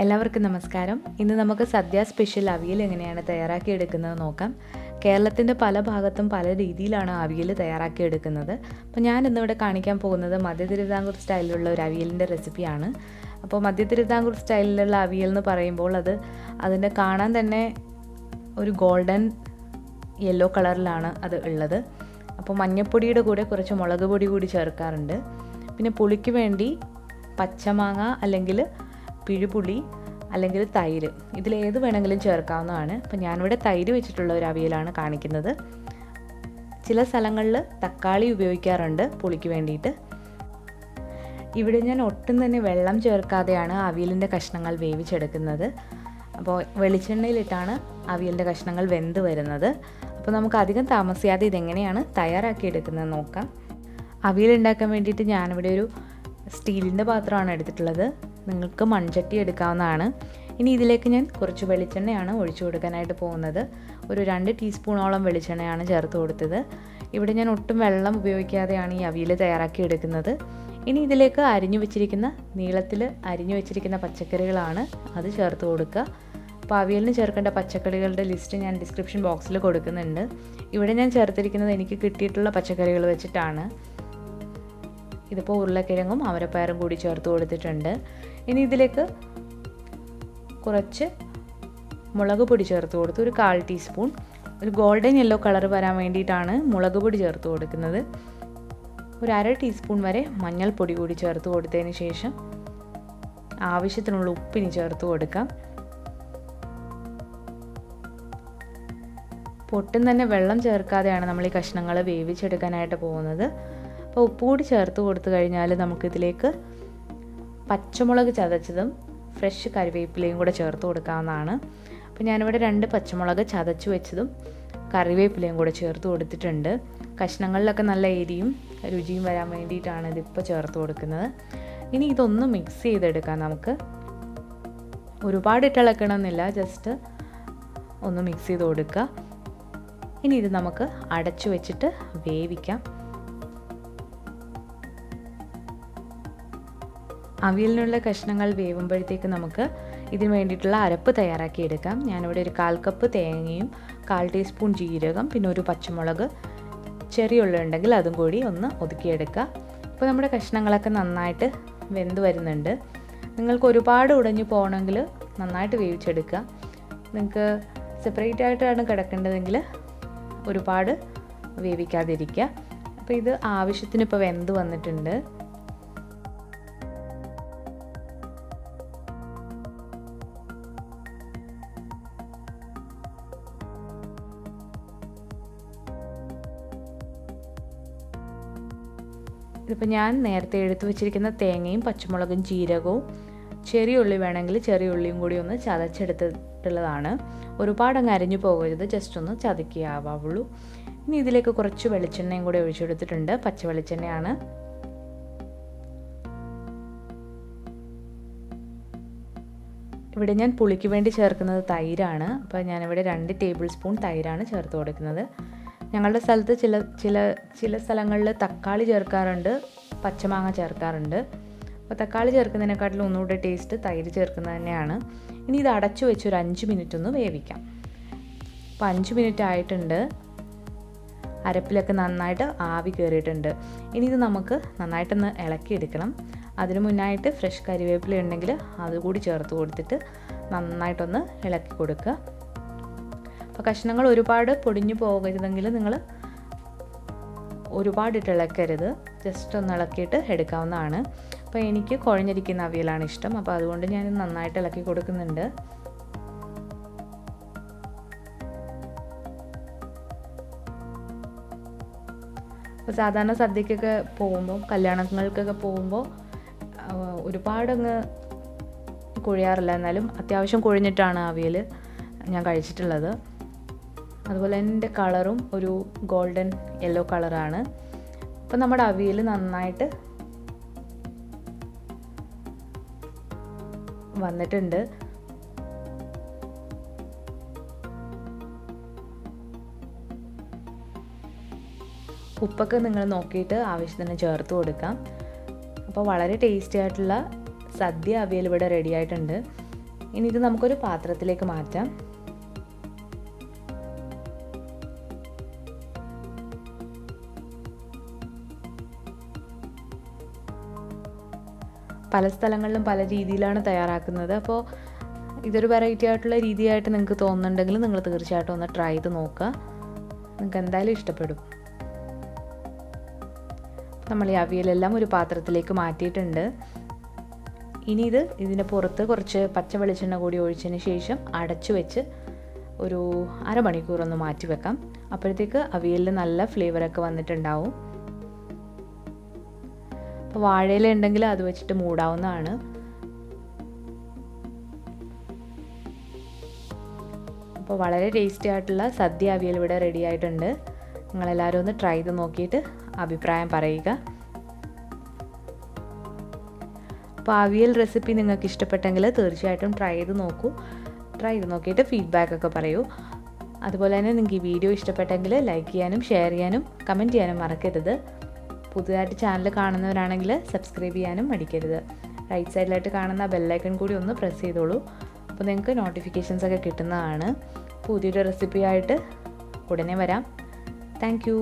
എല്ലാവർക്കും നമസ്കാരം. ഇന്ന് നമുക്ക് സദ്യ സ്പെഷ്യൽ അവിയൽ എങ്ങനെയാണ് തയ്യാറാക്കിയെടുക്കുന്നത് നോക്കാം. കേരളത്തിൻ്റെ പല ഭാഗത്തും പല രീതിയിലാണ് അവിയൽ തയ്യാറാക്കിയെടുക്കുന്നത്. അപ്പോൾ ഞാൻ ഇന്നിവിടെ കാണിക്കാൻ പോകുന്നത് മധ്യ തിരുവിതാംകൂർ സ്റ്റൈലിലുള്ള ഒരു അവിയലിൻ്റെ റെസിപ്പിയാണ്. അപ്പോൾ മധ്യ തിരുവിതാംകൂർ സ്റ്റൈലിലുള്ള അവിയൽ എന്ന് പറയുമ്പോൾ അതിൻ്റെ കാണാൻ തന്നെ ഒരു ഗോൾഡൻ യെല്ലോ കളറിലാണ് അത് ഉള്ളത്. അപ്പോൾ മഞ്ഞൾപ്പൊടിയുടെ കൂടെ കുറച്ച് മുളക് പൊടി കൂടി ചേർക്കാറുണ്ട്. പിന്നെ പുളിക്ക് വേണ്ടി പച്ചമാങ്ങ അല്ലെങ്കിൽ പിഴുപുളി അല്ലെങ്കിൽ തൈര്, ഇതിലേത് വേണമെങ്കിലും ചേർക്കാവുന്നതാണ്. അപ്പോൾ ഞാനിവിടെ തൈര് വെച്ചിട്ടുള്ള ഒരു അവിയലാണ് കാണിക്കുന്നത്. ചില സ്ഥലങ്ങളിൽ തക്കാളി ഉപയോഗിക്കാറുണ്ട് പുളിക്ക് വേണ്ടിയിട്ട്. ഇവിടെ ഞാൻ ഒട്ടും തന്നെ വെള്ളം ചേർക്കാതെയാണ് അവിയലിൻ്റെ കഷ്ണങ്ങൾ വേവിച്ചെടുക്കുന്നത്. അപ്പോൾ വെളിച്ചെണ്ണയിലിട്ടാണ് അവിയലിൻ്റെ കഷ്ണങ്ങൾ വെന്ത് വരുന്നത്. അപ്പോൾ നമുക്ക് അധികം താമസിയാതെ ഇതെങ്ങനെയാണ് തയ്യാറാക്കിയെടുക്കുന്നത് നോക്കാം. അവിയൽ ഉണ്ടാക്കാൻ വേണ്ടിയിട്ട് ഞാനിവിടെ ഒരു സ്റ്റീലിൻ്റെ പാത്രമാണ് എടുത്തിട്ടുള്ളത്. നിങ്ങൾക്ക് മൺചട്ടി എടുക്കാവുന്നതാണ്. ഇനി ഇതിലേക്ക് ഞാൻ കുറച്ച് വെളിച്ചെണ്ണയാണ് ഒഴിച്ചു കൊടുക്കാനായിട്ട് പോകുന്നത്. ഒരു 2 ടീസ്പൂണോളം വെളിച്ചെണ്ണയാണ് ചേർത്ത് കൊടുത്തത്. ഇവിടെ ഞാൻ ഒട്ടും വെള്ളം ഉപയോഗിക്കാതെയാണ് ഈ അവിയൽ തയ്യാറാക്കി എടുക്കുന്നത്. ഇനി ഇതിലേക്ക് നീളത്തിൽ അരിഞ്ഞു വെച്ചിരിക്കുന്ന പച്ചക്കറികളാണ് അത് ചേർത്ത് കൊടുക്കുക. അപ്പോൾ അവിയലിന് ചേർക്കേണ്ട പച്ചക്കറികളുടെ ലിസ്റ്റ് ഞാൻ ഡിസ്ക്രിപ്ഷൻ ബോക്സിൽ കൊടുക്കുന്നുണ്ട്. ഇവിടെ ഞാൻ ചേർത്തിരിക്കുന്നത് എനിക്ക് കിട്ടിയിട്ടുള്ള പച്ചക്കറികൾ വെച്ചിട്ടാണ്. ഇതിപ്പോൾ ഉരുളക്കിഴങ്ങും അവരപ്പയറും കൂടി ചേർത്ത് കൊടുത്തിട്ടുണ്ട്. ഇനി ഇതിലേക്ക് കുറച്ച് മുളക് പൊടി ചേർത്ത് കൊടുത്ത് ഒരു 1/4 ടീസ്പൂൺ, ഒരു ഗോൾഡൻ യെല്ലോ കളർ വരാൻ വേണ്ടിയിട്ടാണ് മുളക് പൊടി ചേർത്ത് കൊടുക്കുന്നത്. ഒരു 1/2 ടീസ്പൂൺ വരെ മഞ്ഞൾപ്പൊടി കൂടി ചേർത്ത് കൊടുത്തതിന് ശേഷം ആവശ്യത്തിനുള്ള ഉപ്പിനി ചേർത്ത് കൊടുക്കാം. ഒട്ടും തന്നെ വെള്ളം ചേർക്കാതെയാണ് നമ്മൾ ഈ കഷ്ണങ്ങൾ വേവിച്ചെടുക്കാനായിട്ട് പോകുന്നത്. അപ്പോൾ ഉപ്പ് കൂടി ചേർത്ത് കൊടുത്തു കഴിഞ്ഞാൽ നമുക്കിതിലേക്ക് പച്ചമുളക് ചതച്ചതും ഫ്രഷ് കറിവേപ്പിലയും കൂടെ ചേർത്ത് കൊടുക്കാവുന്നതാണ്. അപ്പോൾ ഞാനിവിടെ 2 പച്ചമുളക് ചതച്ച് വെച്ചതും കറിവേപ്പിലയും കൂടെ ചേർത്ത് കൊടുത്തിട്ടുണ്ട്. കഷ്ണങ്ങളിലൊക്കെ നല്ല എരിയും രുചിയും വരാൻ വേണ്ടിയിട്ടാണ് ഇതിപ്പോൾ ചേർത്ത് കൊടുക്കുന്നത്. ഇനി ഇതൊന്ന് മിക്സ് ചെയ്തെടുക്കാം നമുക്ക്. ഒരുപാട് ഇട്ടിളക്കണമെന്നില്ല, ജസ്റ്റ് ഒന്ന് മിക്സ് ചെയ്ത് കൊടുക്കുക. ഇനി ഇത് നമുക്ക് അടച്ചു വെച്ചിട്ട് വേവിക്കാം. അവിയലിനുള്ള കഷ്ണങ്ങൾ വേവുമ്പോഴത്തേക്ക് നമുക്ക് ഇതിന് വേണ്ടിയിട്ടുള്ള അരപ്പ് തയ്യാറാക്കിയെടുക്കാം. ഞാനിവിടെ ഒരു 1/4 കപ്പ് തേങ്ങയും 1/4 ടീസ്പൂൺ ജീരകം, പിന്നെ ഒരു പച്ചമുളക്, ചെറിയ ഉള്ളി ഉണ്ടെങ്കിൽ അതും കൂടി ഒന്ന് ഒതുക്കിയെടുക്കുക. ഇപ്പോൾ നമ്മുടെ കഷ്ണങ്ങളൊക്കെ നന്നായിട്ട് വെന്ത് വരുന്നുണ്ട്. നിങ്ങൾക്ക് ഒരുപാട് ഉടഞ്ഞു പോകണമെങ്കിൽ നന്നായിട്ട് വേവിച്ചെടുക്കുക. നിങ്ങൾക്ക് സെപ്പറേറ്റ് ആയിട്ടാണ് കിടക്കേണ്ടതെങ്കിൽ ഒരുപാട് വേവിക്കാതിരിക്കുക. അപ്പോൾ ഇത് ആവശ്യത്തിന് ഇപ്പോൾ വെന്ത് വന്നിട്ടുണ്ട്. ഇതിപ്പോൾ ഞാൻ നേരത്തെ എടുത്തു വെച്ചിരിക്കുന്ന തേങ്ങയും പച്ചമുളകും ജീരകവും ചെറിയ ഉള്ളി വേണമെങ്കിൽ ചെറിയ ഉള്ളിയും കൂടി ഒന്ന് ചതച്ചെടുത്തിട്ടുള്ളതാണ്. ഒരുപാടങ്ങ് അരിഞ്ഞു പോകരുത്, ജസ്റ്റ് ഒന്ന് ചതക്കിയാവുള്ളൂ. ഇനി ഇതിലേക്ക് കുറച്ച് വെളിച്ചെണ്ണയും കൂടി ഒഴിച്ചെടുത്തിട്ടുണ്ട്. പച്ച വെളിച്ചെണ്ണയാണ്. ഇവിടെ ഞാൻ പുളിക്ക് വേണ്ടി ചേർക്കുന്നത് തൈരാണ്. അപ്പോൾ ഞാനിവിടെ 2 ടേബിൾ സ്പൂൺ തൈരാണ് ചേർത്ത് കൊടുക്കുന്നത്. ഞങ്ങളുടെ സ്ഥലത്ത് ചില സ്ഥലങ്ങളിൽ തക്കാളി ചേർക്കാറുണ്ട്, പച്ചമാങ്ങ ചേർക്കാറുണ്ട്. അപ്പോൾ തക്കാളി ചേർക്കുന്നതിനെക്കാട്ടിലും ഒന്നുകൂടെ ടേസ്റ്റ് തൈര് ചേർക്കുന്നത് തന്നെയാണ്. ഇനി ഇത് അടച്ചു വെച്ച് ഒരു 5 മിനിറ്റ് ഒന്ന് വേവിക്കാം. അപ്പോൾ 5 മിനിറ്റ് ആയിട്ടുണ്ട്. അരപ്പിലൊക്കെ നന്നായിട്ട് ആവി കയറിയിട്ടുണ്ട്. ഇനി ഇത് നമുക്ക് നന്നായിട്ടൊന്ന് ഇളക്കിയെടുക്കണം. അതിന് മുന്നായിട്ട് ഫ്രഷ് കറിവേപ്പില ഉണ്ടെങ്കിൽ അതുകൂടി ചേർത്ത് കൊടുത്തിട്ട് നന്നായിട്ടൊന്ന് ഇളക്കി കൊടുക്കുക. അപ്പോൾ കഷ്ണങ്ങൾ ഒരുപാട് പൊടിഞ്ഞു പോകരുതെങ്കിൽ നിങ്ങൾ ഒരുപാടിട്ട് ഇളക്കരുത്, ജസ്റ്റ് ഒന്ന് ഇളക്കിയിട്ട് എടുക്കാവുന്നതാണ്. അപ്പോൾ എനിക്ക് കുഴഞ്ഞിരിക്കുന്ന അവിയലാണ് ഇഷ്ടം, അപ്പോൾ അതുകൊണ്ട് ഞാൻ നന്നായിട്ട് ഇളക്കി കൊടുക്കുന്നുണ്ട്. അപ്പോൾ സാധാരണ സദ്യക്കൊക്കെ പോകുമ്പോൾ, കല്യാണങ്ങൾക്കൊക്കെ പോകുമ്പോൾ ഒരുപാടങ്ങ് കുഴയാറില്ല, എന്നാലും അത്യാവശ്യം കുഴഞ്ഞിട്ടാണ് അവിയൽ ഞാൻ കഴിച്ചിട്ടുള്ളത്. അതുപോലെ എൻ്റെ കളറും ഒരു ഗോൾഡൻ യെല്ലോ കളറാണ്. അപ്പോൾ നമ്മുടെ അവിയൽ നന്നായിട്ട് വന്നിട്ടുണ്ട്. ഉപ്പൊക്കെ നിങ്ങൾ നോക്കിയിട്ട് ആവശ്യത്തിന് ചേർത്ത് കൊടുക്കാം. അപ്പോൾ വളരെ ടേസ്റ്റി ആയിട്ടുള്ള സദ്യ അവിയൽ ഇവിടെ റെഡി ആയിട്ടുണ്ട്. ഇനി ഇത് നമുക്കൊരു പാത്രത്തിലേക്ക് മാറ്റാം. പല സ്ഥലങ്ങളിലും പല രീതിയിലാണ് തയ്യാറാക്കുന്നത്. അപ്പോൾ ഇതൊരു വെറൈറ്റി ആയിട്ടുള്ള രീതിയായിട്ട് നിങ്ങൾക്ക് തോന്നുന്നുണ്ടെങ്കിൽ നിങ്ങൾ തീർച്ചയായിട്ടും ഒന്ന് ട്രൈ ചെയ്ത് നോക്കുക. നിങ്ങൾക്ക് എന്തായാലും ഇഷ്ടപ്പെടും. നമ്മൾ ഈ അവിയലെല്ലാം ഒരു പാത്രത്തിലേക്ക് മാറ്റിയിട്ടുണ്ട്. ഇനി ഇതിൻ്റെ പുറത്ത് കുറച്ച് പച്ച വെളിച്ചെണ്ണ കൂടി ഒഴിച്ചതിന് ശേഷം അടച്ചു വെച്ച് ഒരു അരമണിക്കൂർ ഒന്ന് മാറ്റി വെക്കാം. അപ്പോഴത്തേക്ക് അവിയലിൽ നല്ല ഫ്ലേവറൊക്കെ വന്നിട്ടുണ്ടാവും. അപ്പോൾ വാഴയില ഉണ്ടെങ്കിൽ അത് വെച്ചിട്ട് മൂടാവുന്നതാണ്. അപ്പോൾ വളരെ ടേസ്റ്റി ആയിട്ടുള്ള സദ്യ അവിയൽ ഇവിടെ റെഡി ആയിട്ടുണ്ട്. നിങ്ങളെല്ലാവരും ഒന്ന് ട്രൈ ചെയ്ത് നോക്കിയിട്ട് അഭിപ്രായം പറയുക. അപ്പോൾ അവിയൽ റെസിപ്പി നിങ്ങൾക്ക് ഇഷ്ടപ്പെട്ടെങ്കിൽ തീർച്ചയായിട്ടും ട്രൈ ചെയ്ത് നോക്കൂ. ട്രൈ ചെയ്ത് നോക്കിയിട്ട് ഫീഡ്ബാക്കൊക്കെ പറയൂ. അതുപോലെ തന്നെ നിങ്ങൾക്ക് ഈ വീഡിയോ ഇഷ്ടപ്പെട്ടെങ്കിൽ ലൈക്ക് ചെയ്യാനും ഷെയർ ചെയ്യാനും കമൻറ്റ് ചെയ്യാനും മറക്കരുത്. പുതുതായിട്ട് ചാനൽ കാണുന്നവരാണെങ്കിൽ സബ്സ്ക്രൈബ് ചെയ്യാനും മടിക്കരുത്. റൈറ്റ് സൈഡിലായിട്ട് കാണുന്ന ബെല്ലൈക്കൺ കൂടി ഒന്ന് പ്രസ് ചെയ്തോളൂ. അപ്പോൾ നിങ്ങൾക്ക് നോട്ടിഫിക്കേഷൻസ് ഒക്കെ കിട്ടുന്നതാണ്. പുതിയൊരു റെസിപ്പിയായിട്ട് ഉടനെ വരാം. Thank you.